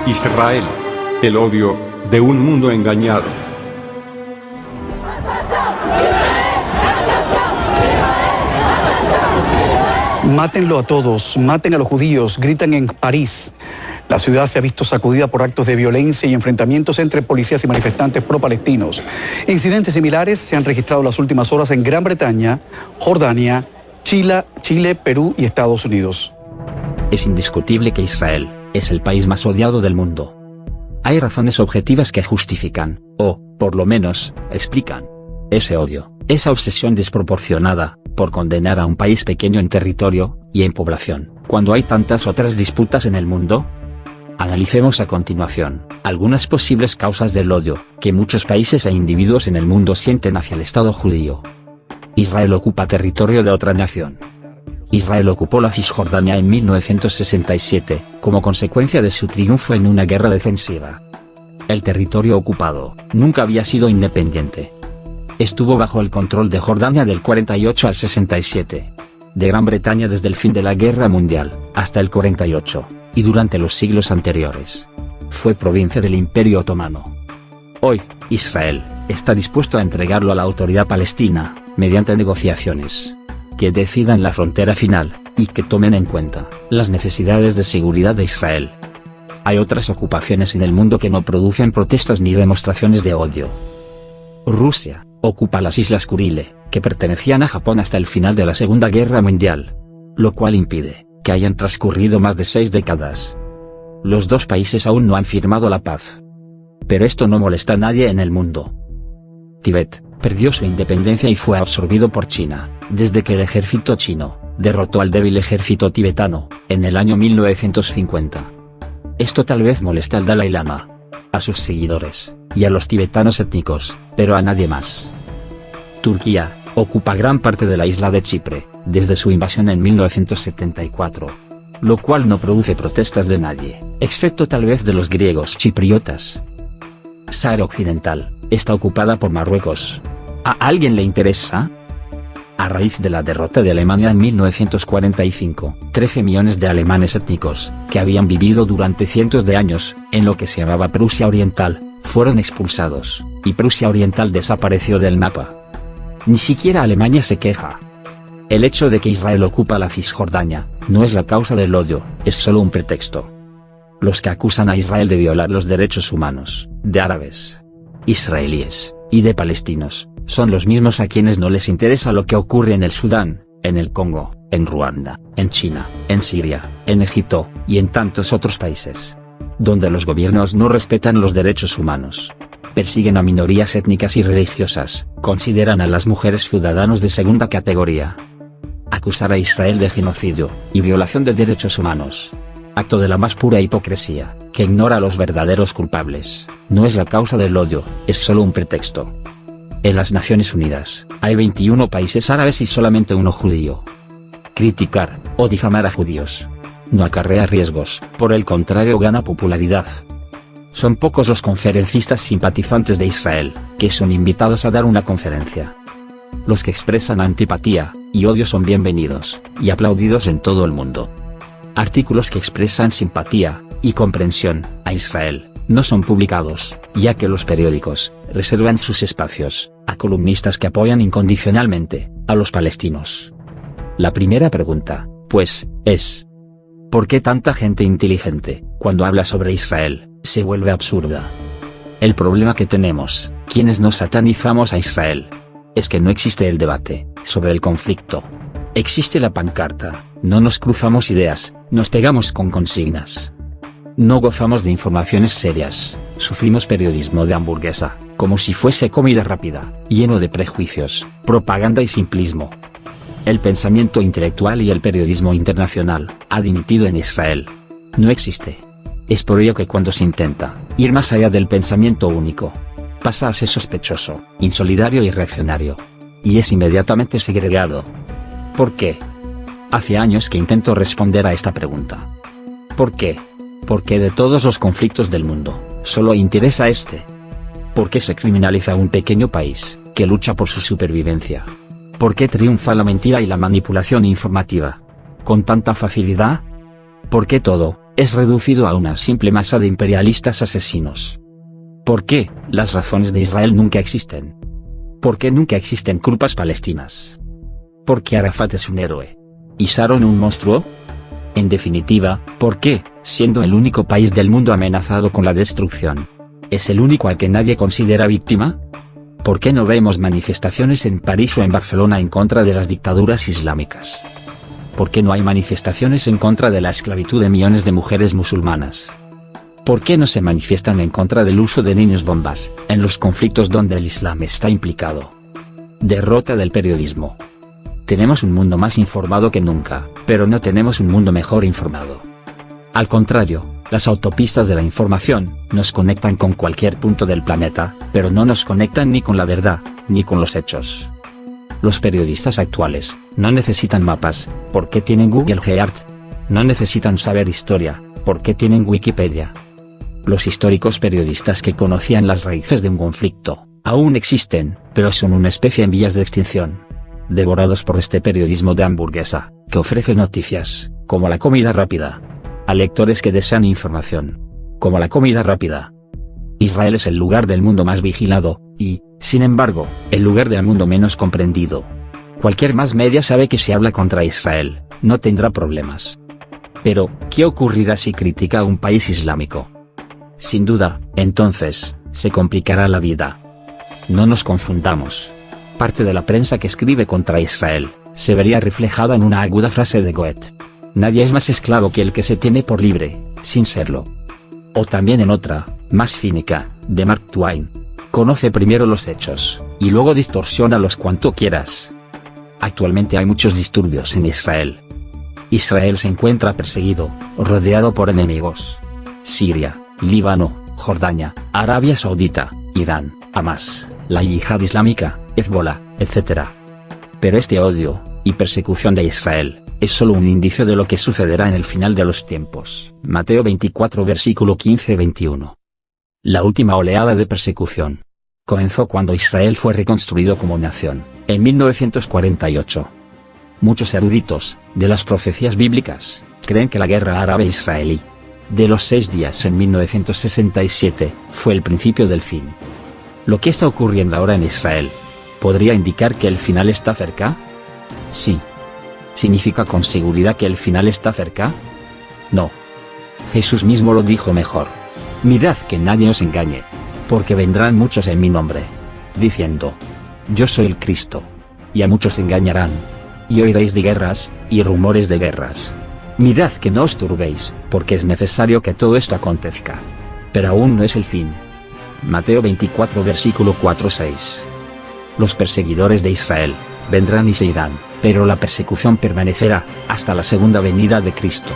Israel. El odio de un mundo engañado. Mátenlo a todos, maten a los judíos, gritan en París. La ciudad se ha visto sacudida por actos de violencia y enfrentamientos entre policías y manifestantes pro-palestinos. Incidentes similares se han registrado en las últimas horas en Gran Bretaña, Jordania, Chile, Perú y Estados Unidos. Es indiscutible que Israel es el país más odiado del mundo. Hay razones objetivas que justifican, o, por lo menos, explican, ese odio, esa obsesión desproporcionada por condenar a un país pequeño en territorio y en población, cuando hay tantas otras disputas en el mundo. Analicemos a continuación algunas posibles causas del odio que muchos países e individuos en el mundo sienten hacia el Estado judío. Israel ocupa territorio de otra nación. Israel ocupó la Cisjordania en 1967, como consecuencia de su triunfo en una guerra defensiva. El territorio ocupado nunca había sido independiente. Estuvo bajo el control de Jordania del 48 al 67, de Gran Bretaña desde el fin de la Guerra Mundial hasta el 48, y durante los siglos anteriores. Fue provincia del Imperio Otomano. Hoy, Israel está dispuesto a entregarlo a la autoridad palestina, mediante negociaciones que decidan la frontera final, y que tomen en cuenta las necesidades de seguridad de Israel. Hay otras ocupaciones en el mundo que no producen protestas ni demostraciones de odio. Rusia ocupa las Islas Kurile, que pertenecían a Japón hasta el final de la Segunda Guerra Mundial, lo cual impide que hayan transcurrido más de 6 décadas. Los dos países aún no han firmado la paz. Pero esto no molesta a nadie en el mundo. Tíbet perdió su independencia y fue absorbido por China, desde que el ejército chino derrotó al débil ejército tibetano, en el año 1950. Esto tal vez moleste al Dalai Lama, a sus seguidores, y a los tibetanos étnicos, pero a nadie más. Turquía ocupa gran parte de la isla de Chipre, desde su invasión en 1974. Lo cual no produce protestas de nadie, excepto tal vez de los griegos chipriotas. Sáhara Occidental está ocupada por Marruecos. ¿A alguien le interesa? A raíz de la derrota de Alemania en 1945, 13 millones de alemanes étnicos, que habían vivido durante cientos de años en lo que se llamaba Prusia Oriental, fueron expulsados, y Prusia Oriental desapareció del mapa. Ni siquiera Alemania se queja. El hecho de que Israel ocupa la Cisjordania no es la causa del odio, es solo un pretexto. Los que acusan a Israel de violar los derechos humanos, de árabes, israelíes, y de palestinos, son los mismos a quienes no les interesa lo que ocurre en el Sudán, en el Congo, en Ruanda, en China, en Siria, en Egipto, y en tantos otros países, donde los gobiernos no respetan los derechos humanos. Persiguen a minorías étnicas y religiosas, consideran a las mujeres ciudadanos de segunda categoría. Acusar a Israel de genocidio y violación de derechos humanos, acto de la más pura hipocresía, que ignora a los verdaderos culpables, no es la causa del odio, es solo un pretexto. En las Naciones Unidas, hay 21 países árabes y solamente uno judío. Criticar o difamar a judíos no acarrea riesgos, por el contrario gana popularidad. Son pocos los conferencistas simpatizantes de Israel que son invitados a dar una conferencia. Los que expresan antipatía y odio son bienvenidos y aplaudidos en todo el mundo. Artículos que expresan simpatía y comprensión a Israel no son publicados, ya que los periódicos reservan sus espacios a columnistas que apoyan incondicionalmente a los palestinos. La primera pregunta, pues, es: ¿por qué tanta gente inteligente, cuando habla sobre Israel, se vuelve absurda? El problema que tenemos, quienes nos satanizamos a Israel, es que no existe el debate sobre el conflicto. Existe la pancarta, no nos cruzamos ideas, nos pegamos con consignas. No gozamos de informaciones serias, sufrimos periodismo de hamburguesa, como si fuese comida rápida, lleno de prejuicios, propaganda y simplismo. El pensamiento intelectual y el periodismo internacional ha dimitido en Israel. No existe. Es por ello que cuando se intenta ir más allá del pensamiento único, pasa a ser sospechoso, insolidario y reaccionario. Y es inmediatamente segregado. ¿Por qué? Hace años que intento responder a esta pregunta. ¿Por qué? Porque de todos los conflictos del mundo, solo interesa este. ¿Por qué se criminaliza a un pequeño país que lucha por su supervivencia? ¿Por qué triunfa la mentira y la manipulación informativa con tanta facilidad? ¿Por qué todo es reducido a una simple masa de imperialistas asesinos. ¿Por qué las razones de Israel nunca existen? ¿Por qué nunca existen culpas palestinas? ¿Por qué Arafat es un héroe? ¿Y Sharon un monstruo? En definitiva, ¿por qué, siendo el único país del mundo amenazado con la destrucción, es el único al que nadie considera víctima? ¿Por qué no vemos manifestaciones en París o en Barcelona en contra de las dictaduras islámicas? ¿Por qué no hay manifestaciones en contra de la esclavitud de millones de mujeres musulmanas? ¿Por qué no se manifiestan en contra del uso de niños bombas, en los conflictos donde el Islam está implicado? Derrota del periodismo. Tenemos un mundo más informado que nunca, pero no tenemos un mundo mejor informado. Al contrario, las autopistas de la información nos conectan con cualquier punto del planeta, pero no nos conectan ni con la verdad, ni con los hechos. Los periodistas actuales no necesitan mapas, porque tienen Google Earth. No necesitan saber historia, porque tienen Wikipedia. Los históricos periodistas que conocían las raíces de un conflicto, aún existen, pero son una especie en vías de extinción. Devorados por este periodismo de hamburguesa, que ofrece noticias, como la comida rápida, a lectores que desean información, como la comida rápida. Israel es el lugar del mundo más vigilado, y, sin embargo, el lugar del mundo menos comprendido. Cualquier más media sabe que si habla contra Israel, no tendrá problemas. Pero, ¿qué ocurrirá si critica a un país islámico? Sin duda, entonces, se complicará la vida. No nos confundamos. Parte de la prensa que escribe contra Israel, se vería reflejada en una aguda frase de Goethe. Nadie es más esclavo que el que se tiene por libre, sin serlo. O también en otra, más cínica, de Mark Twain. Conoce primero los hechos, y luego distorsiónalos cuanto quieras. Actualmente hay muchos disturbios en Israel. Israel se encuentra perseguido, rodeado por enemigos. Siria, Líbano, Jordania, Arabia Saudita, Irán, Hamas, la Yihad Islámica, Hezbollah, etc. Pero este odio y persecución de Israel es solo un indicio de lo que sucederá en el final de los tiempos. Mateo 24 versículo 15-21. La última oleada de persecución comenzó cuando Israel fue reconstruido como nación, en 1948. Muchos eruditos de las profecías bíblicas creen que la guerra árabe-israelí de los 6 días en 1967 fue el principio del fin. Lo que está ocurriendo ahora en Israel ¿podría indicar que el final está cerca? Sí. ¿Significa con seguridad que el final está cerca? No. Jesús mismo lo dijo mejor. Mirad que nadie os engañe, porque vendrán muchos en mi nombre, diciendo: yo soy el Cristo. Y a muchos engañarán. Y oiréis de guerras, y rumores de guerras. Mirad que no os turbéis, porque es necesario que todo esto acontezca. Pero aún no es el fin. Mateo 24 versículo 4-6. Los perseguidores de Israel vendrán y se irán, pero la persecución permanecerá hasta la segunda venida de Cristo.